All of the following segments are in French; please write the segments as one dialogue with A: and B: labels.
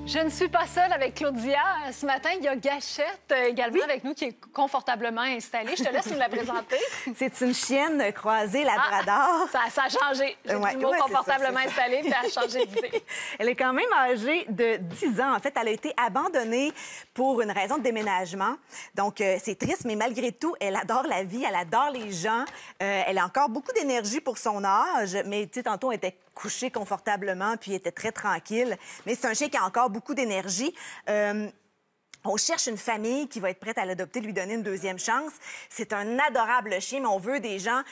A: Je ne suis pas seule avec Claudia. Ce matin, il y a Gachette également avec nous qui est confortablement installée. Je te laisse nous la présenter.
B: C'est une chienne croisée labrador.
A: Ça a changé. J'ai dit le mot confortablement installée, puis elle a changé d'idée.
B: Elle est quand même âgée de 10 ans. En fait, elle a été abandonnée pour une raison de déménagement. Donc, c'est triste, mais malgré tout, elle adore la vie, elle adore les gens. Elle a encore beaucoup d'énergie pour son âge, mais tu sais, tantôt, elle était couchée confortablement, puis elle était très tranquille. Mais c'est un chien qui a encore beaucoup d'énergie. On cherche une famille qui va être prête à l'adopter, lui donner une deuxième chance. C'est un adorable chien, mais on veut des gens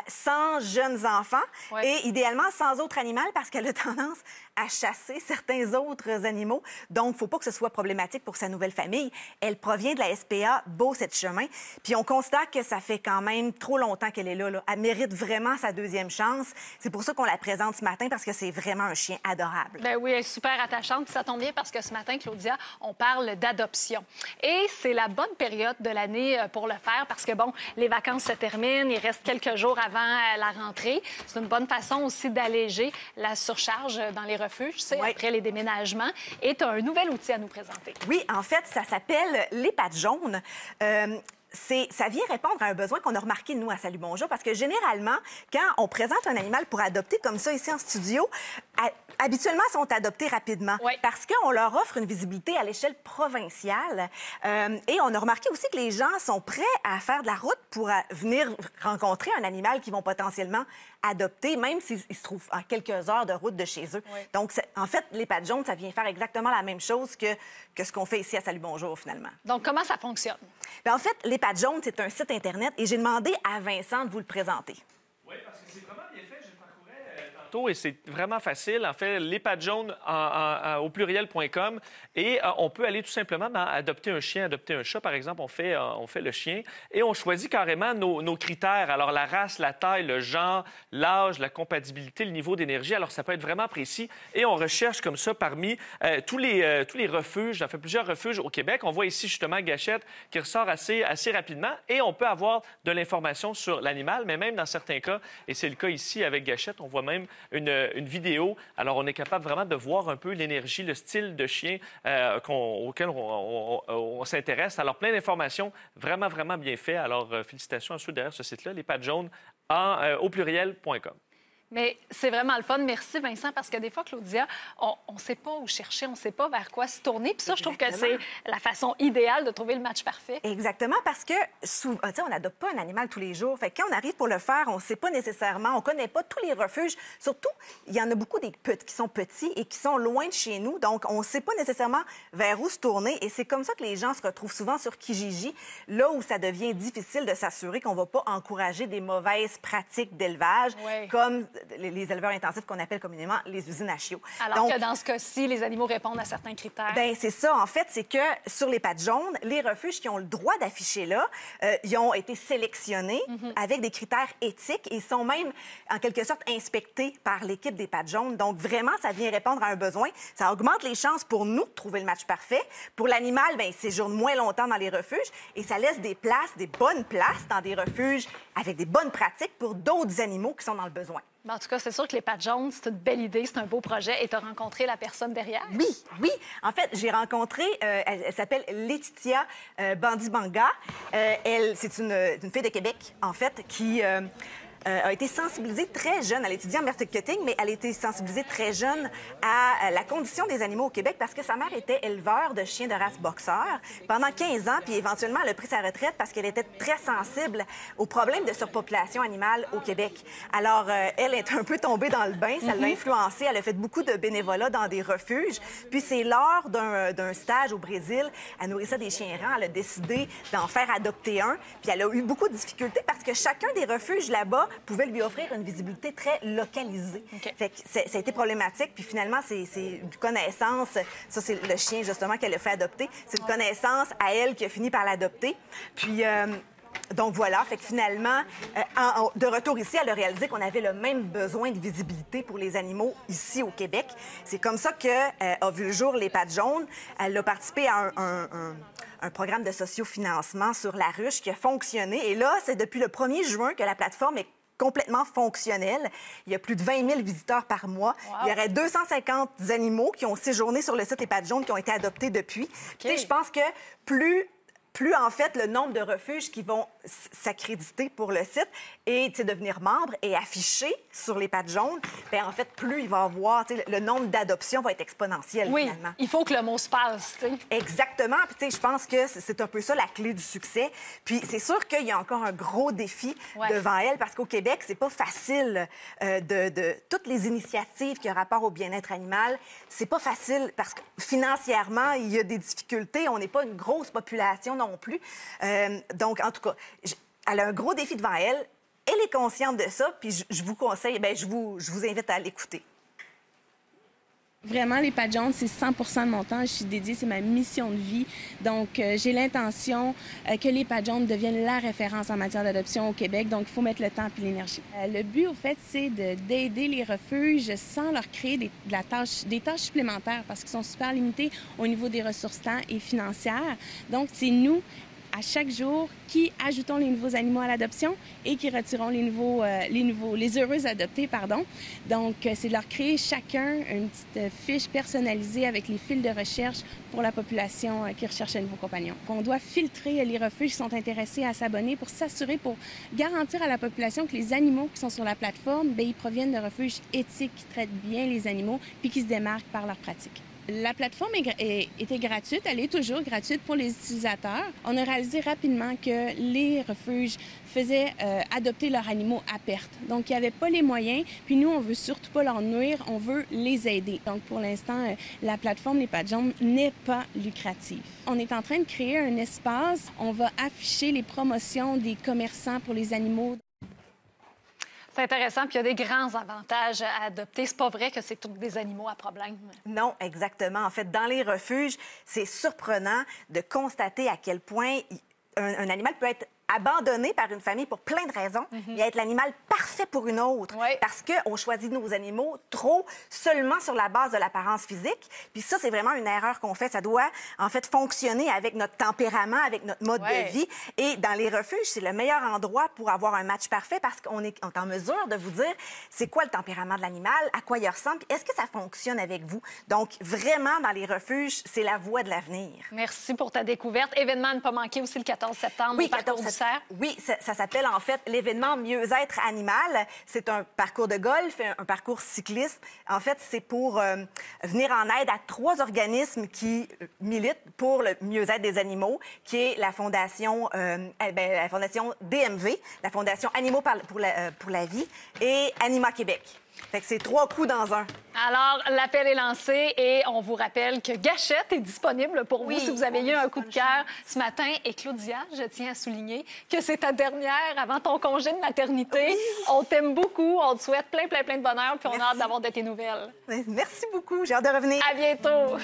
B: sans jeunes enfants et idéalement sans autre animal parce qu'elle a tendance à chasser certains autres animaux. Donc, il ne faut pas que ce soit problématique pour sa nouvelle famille. Elle provient de la SPA Beau-Sept-Chemins. Puis on constate que ça fait quand même trop longtemps qu'elle est là. Elle mérite vraiment sa deuxième chance. C'est pour ça qu'on la présente ce matin parce que c'est vraiment un chien adorable.
A: Ben oui, elle est super attachante. Puis ça tombe bien parce que ce matin, Claudia, on parle d'adoption. Et c'est la bonne période de l'année pour le faire parce que, bon, les vacances se terminent, il reste quelques jours avant la rentrée. C'est une bonne façon aussi d'alléger la surcharge dans les refuges, tu sais, après les déménagements. Et tu as un nouvel outil à nous présenter.
B: Oui, en fait, ça s'appelle les pattes jaunes. Ça vient répondre à un besoin qu'on a remarqué, nous, à Salut Bonjour, parce que généralement, quand on présente un animal pour adopter comme ça ici en studio, habituellement, ils sont adoptés rapidement parce qu'on leur offre une visibilité à l'échelle provinciale. Et on a remarqué aussi que les gens sont prêts à faire de la route pour venir rencontrer un animal qu'ils vont potentiellement adopter, même s'ils se trouvent à quelques heures de route de chez eux. Donc, en fait, les pattes jaunes, ça vient faire exactement la même chose que ce qu'on fait ici à Salut Bonjour, finalement.
A: Donc, comment ça fonctionne?
B: Bien, en fait, les pattes jaunes, c'est un site Internet et j'ai demandé à Vincent de vous le présenter.
C: Oui, parce que c'est vraiment bien fait. Je le parcourais tantôt et c'est vraiment facile. En fait, les pattes jaunes au pluriel.com et on peut aller tout simplement dans adopter un chien, adopter un chat, par exemple. On fait le chien et on choisit carrément nos critères. Alors, la race, la taille, le genre, l'âge, la compatibilité, le niveau d'énergie. Alors, ça peut être vraiment précis et on recherche comme ça parmi tous les refuges. On fait plusieurs refuges au Québec. On voit ici justement Gachette qui ressort assez rapidement et on peut avoir de l'information sur l'animal, mais même dans certains cas, et c'est le cas ici avec Gachette, on voit même une vidéo. Alors, on est capable vraiment de voir un peu l'énergie, le style de chien auquel on s'intéresse. Alors, plein d'informations, vraiment, vraiment bien fait. Alors, félicitations à ceux derrière ce site-là, les pattes jaunes, au pluriel.com.
A: Mais c'est vraiment le fun. Merci, Vincent, parce que des fois, Claudia, on ne sait pas où chercher, on ne sait pas vers quoi se tourner. Puis ça, je trouve que c'est la façon idéale de trouver le match parfait.
B: Exactement, parce que souvent, on n'adopte pas un animal tous les jours. Fait que quand on arrive pour le faire, on ne sait pas nécessairement, on ne connaît pas tous les refuges. Surtout, il y en a beaucoup qui sont petits et qui sont loin de chez nous. Donc, on ne sait pas nécessairement vers où se tourner. Et c'est comme ça que les gens se retrouvent souvent sur Kijiji, là où ça devient difficile de s'assurer qu'on ne va pas encourager des mauvaises pratiques d'élevage, comme les éleveurs intensifs qu'on appelle communément les usines à chiots.
A: Alors que dans ce cas-ci, les animaux répondent à certains critères.
B: Bien, c'est ça. En fait, c'est que sur les pattes jaunes, les refuges qui ont le droit d'afficher là, ils ont été sélectionnés avec des critères éthiques et sont même, en quelque sorte, inspectés par l'équipe des pattes jaunes. Donc, vraiment, ça vient répondre à un besoin. Ça augmente les chances pour nous de trouver le match parfait. Pour l'animal, bien, il séjourne moins longtemps dans les refuges et ça laisse des bonnes places dans des refuges avec des bonnes pratiques pour d'autres animaux qui sont dans le besoin.
A: En tout cas, c'est sûr que les pattes jaunes, c'est une belle idée, c'est un beau projet. Et tu as rencontré la personne derrière?
B: Oui. En fait, j'ai rencontré, elle s'appelle Laetitia Bandibanga. C'est une fille de Québec, en fait, qui a été sensibilisée très jeune. Elle étudie en marketing, mais elle a été sensibilisée très jeune à la condition des animaux au Québec parce que sa mère était éleveur de chiens de race boxeur pendant 15 ans, puis éventuellement, elle a pris sa retraite parce qu'elle était très sensible aux problèmes de surpopulation animale au Québec. Alors, elle est un peu tombée dans le bain, ça l'a influencée. Elle a fait beaucoup de bénévolat dans des refuges. Puis c'est lors d'un stage au Brésil, elle nourrissait des chiens errants, elle a décidé d'en faire adopter un. Puis elle a eu beaucoup de difficultés parce que chacun des refuges là-bas pouvait lui offrir une visibilité très localisée. Fait que ça a été problématique. Puis finalement, c'est une connaissance. Ça, c'est le chien, justement, qu'elle a fait adopter. C'est une connaissance à elle qui a fini par l'adopter. Puis... donc voilà, fait que finalement, de retour ici, elle a réalisé qu'on avait le même besoin de visibilité pour les animaux ici au Québec. C'est comme ça qu'a vu le jour les pattes jaunes. Elle a participé à un programme de sociofinancement sur la ruche qui a fonctionné. Et là, c'est depuis le 1er juin que la plateforme est complètement fonctionnel. Il y a plus de 20 000 visiteurs par mois.
A: Wow.
B: Il y aurait 250 animaux qui ont séjourné sur le site Les Pattes Jaunes, qui ont été adoptés depuis. Tu sais, je pense que plus en fait, le nombre de refuges qui vont s'accréditer pour le site et devenir membre et afficher sur Les Pattes Jaunes, bien, en fait, plus il va y avoir, le nombre d'adoptions va être exponentiel,
A: oui,
B: finalement.
A: Il faut que le mot se passe, tu sais.
B: Exactement. Puis, je pense que c'est un peu ça la clé du succès. Puis, c'est sûr qu'il y a encore un gros défi devant elle, parce qu'au Québec, c'est pas facile de toutes les initiatives qui ont rapport au bien-être animal. C'est pas facile parce que financièrement, il y a des difficultés. On n'est pas une grosse population non plus. Donc, en tout cas, elle a un gros défi devant elle. Elle est consciente de ça, puis je vous conseille, bien, je vous invite à l'écouter.
D: Vraiment, Les Pattes Jaunes, c'est 100% de mon temps. Je suis dédiée, c'est ma mission de vie. Donc, j'ai l'intention que Les Pattes Jaunes deviennent la référence en matière d'adoption au Québec. Donc, il faut mettre le temps et l'énergie. Le but, au fait, c'est d'aider les refuges sans leur créer des tâches supplémentaires parce qu'ils sont super limités au niveau des ressources temps et financières. Donc, c'est nous, à chaque jour, qui ajoutons les nouveaux animaux à l'adoption et qui retirons les heureux adoptés, pardon. Donc, c'est de leur créer chacun une petite fiche personnalisée avec les fils de recherche pour la population qui recherche un nouveau compagnon. On doit filtrer les refuges qui sont intéressés à s'abonner pour garantir à la population que les animaux qui sont sur la plateforme, bien, ils proviennent de refuges éthiques qui traitent bien les animaux puis qui se démarquent par leurs pratiques. La plateforme était gratuite, elle est toujours gratuite pour les utilisateurs. On a réalisé rapidement que les refuges faisaient adopter leurs animaux à perte. Donc, il n'y avait pas les moyens. Puis nous, on veut surtout pas leur nuire, on veut les aider. Donc, pour l'instant, la plateforme Les Pattes Jaunes n'est pas lucrative. On est en train de créer un espace. On va afficher les promotions des commerçants pour les animaux.
A: C'est intéressant, puis il y a des grands avantages à adopter. C'est pas vrai que c'est tous des animaux à problème.
B: Non, exactement. En fait, dans les refuges, c'est surprenant de constater à quel point un animal peut être abandonné par une famille pour plein de raisons et être l'animal parfait pour une autre.
A: Oui.
B: Parce qu'on choisit nos animaux trop seulement sur la base de l'apparence physique. Puis ça, c'est vraiment une erreur qu'on fait. Ça doit, en fait, fonctionner avec notre tempérament, avec notre mode de vie. Et dans les refuges, c'est le meilleur endroit pour avoir un match parfait parce qu'on est en mesure de vous dire c'est quoi le tempérament de l'animal, à quoi il ressemble, est-ce que ça fonctionne avec vous. Donc, vraiment, dans les refuges, c'est la voie de l'avenir.
A: Merci pour ta découverte. Événement à ne pas manquer aussi le 14 septembre.
B: Oui,
A: au parcours du cerf.
B: Oui, ça s'appelle en fait l'événement Mieux-être animal. C'est un parcours de golf, un parcours cycliste. En fait, c'est pour venir en aide à 3 organismes qui militent pour le mieux-être des animaux, qui est la Fondation DMV, la Fondation Animaux pour la vie, et Anima Québec. Fait que c'est 3 coups dans un.
A: Alors, l'appel est lancé et on vous rappelle que Gâchette est disponible pour vous si vous avez eu un coup de cœur ce matin. Et Claudia, je tiens à souligner que c'est ta dernière avant ton congé de maternité. Oui. On t'aime beaucoup, on te souhaite plein de bonheur, puis on a hâte d'avoir de tes nouvelles.
B: Merci beaucoup, j'ai hâte de revenir.
A: À bientôt.